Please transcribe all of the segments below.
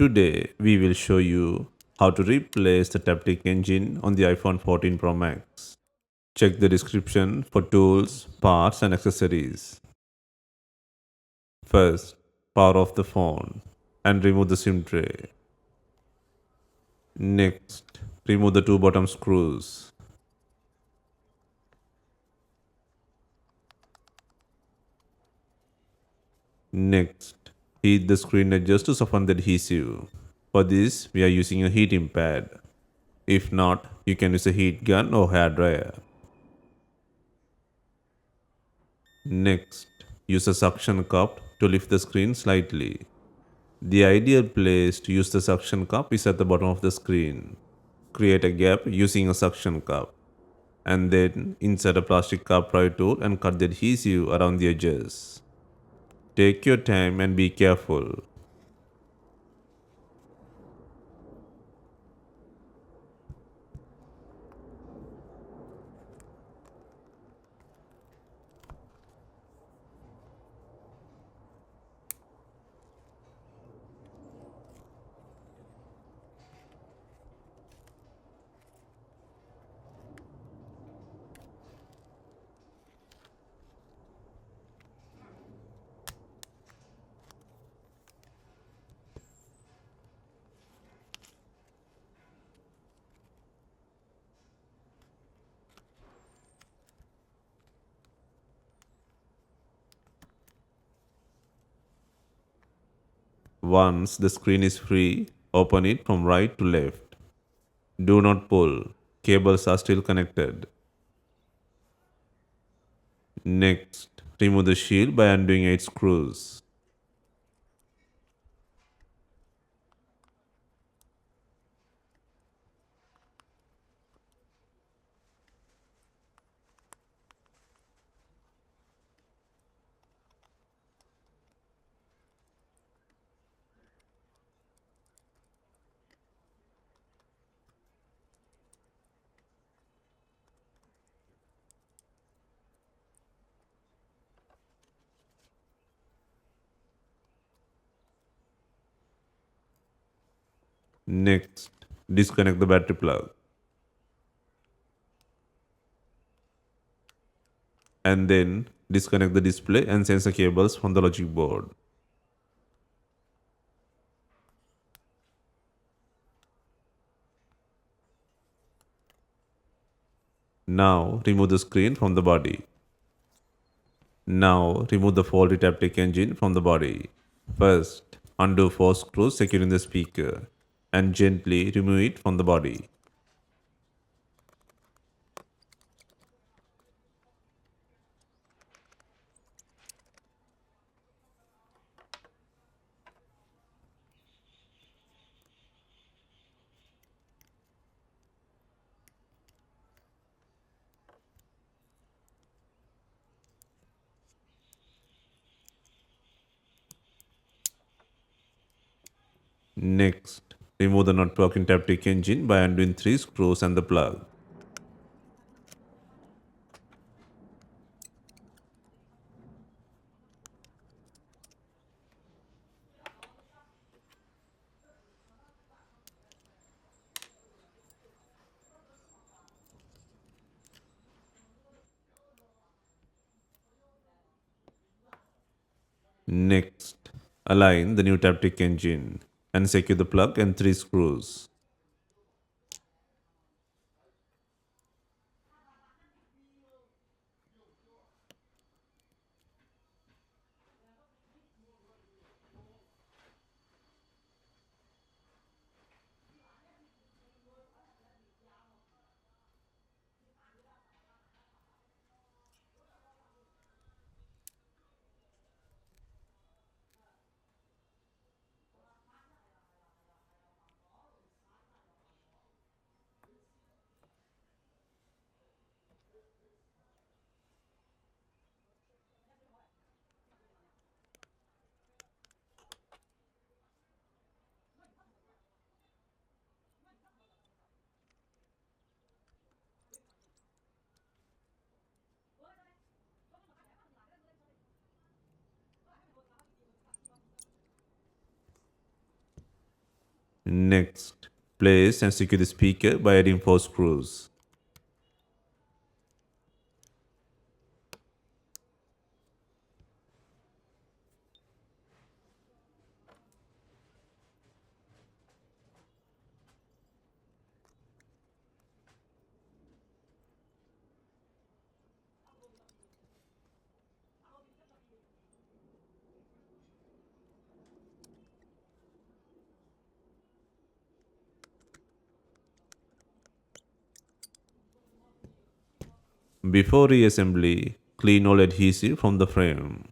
Today we will show you how to replace the Taptic engine on the iPhone 14 Pro Max. Check the description for tools, parts and accessories. First, power off the phone and remove the SIM tray. Next, remove the two bottom screws. Next, heat the screen edges to soften the adhesive. For this, we are using a heating pad. If not, you can use a heat gun or hair dryer. Next, use a suction cup to lift the screen slightly. The ideal place to use the suction cup is at the bottom of the screen. Create a gap using a suction cup and then insert a plastic car pry tool and cut the adhesive around the edges. Take your time and be careful. Once the screen is free, open it from right to left. Do not pull, cables are still connected. Next, remove the shield by undoing 8 screws. Next, disconnect the battery plug. And then disconnect the display and sensor cables from the logic board. Now remove the screen from the body. Now remove the faulty Taptic engine from the body. First, undo 4 screws securing the speaker and gently remove it from the body. Next, remove the not working Taptic engine by undoing 3 screws and the plug. Next, align the new Taptic engine and secure the plug and 3 screws. Next, place and secure the speaker by adding 4 screws. Before reassembly, clean all adhesive from the frame.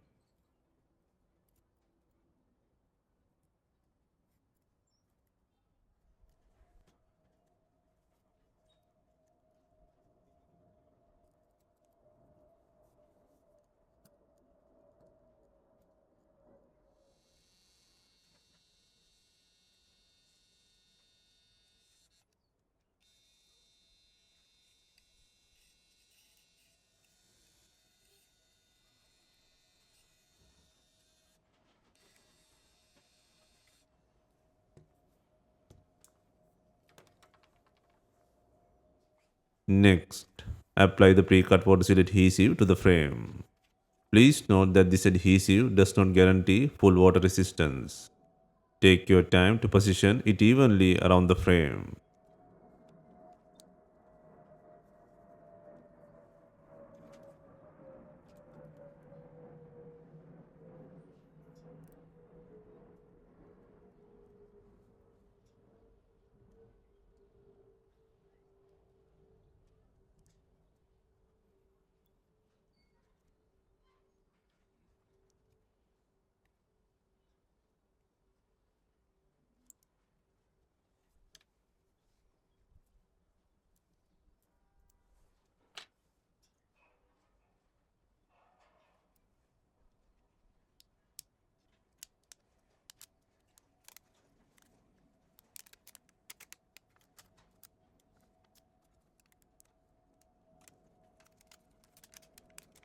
Next, apply the pre-cut water seal adhesive to the frame. Please note that this adhesive does not guarantee full water resistance. Take your time to position it evenly around the frame.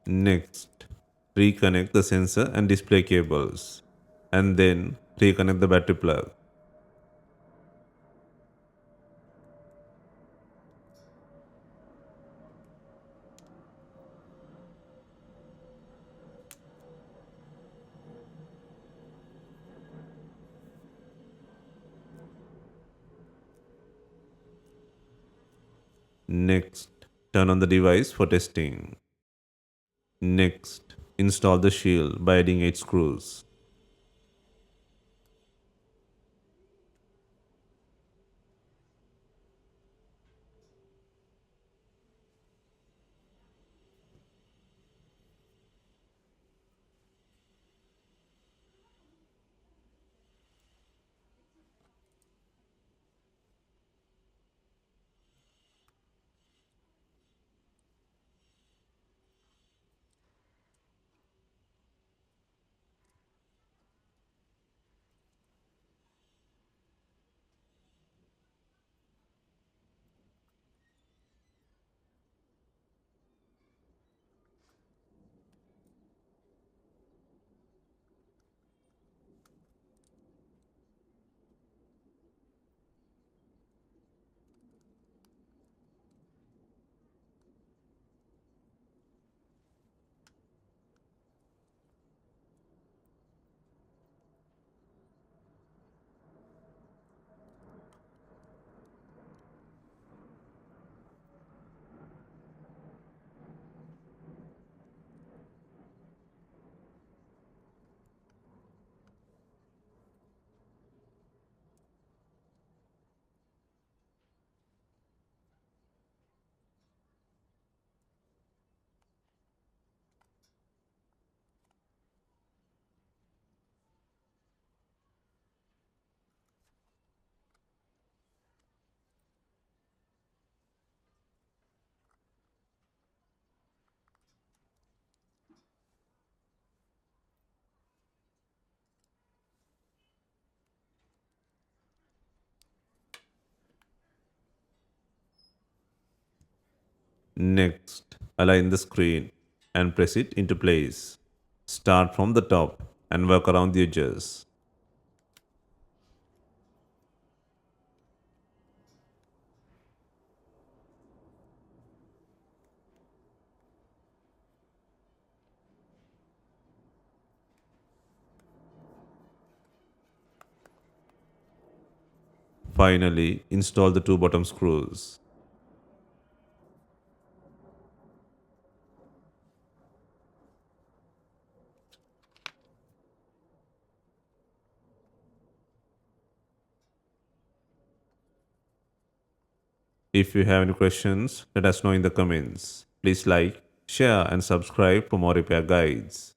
Next, reconnect the sensor and display cables, and then reconnect the battery plug. Next, turn on the device for testing. Next, install the shield by adding 8 screws. Next, align the screen and press it into place. Start from the top and work around the edges. Finally, install the two bottom screws. If you have any questions, let us know in the comments. Please like, share and subscribe for more repair guides.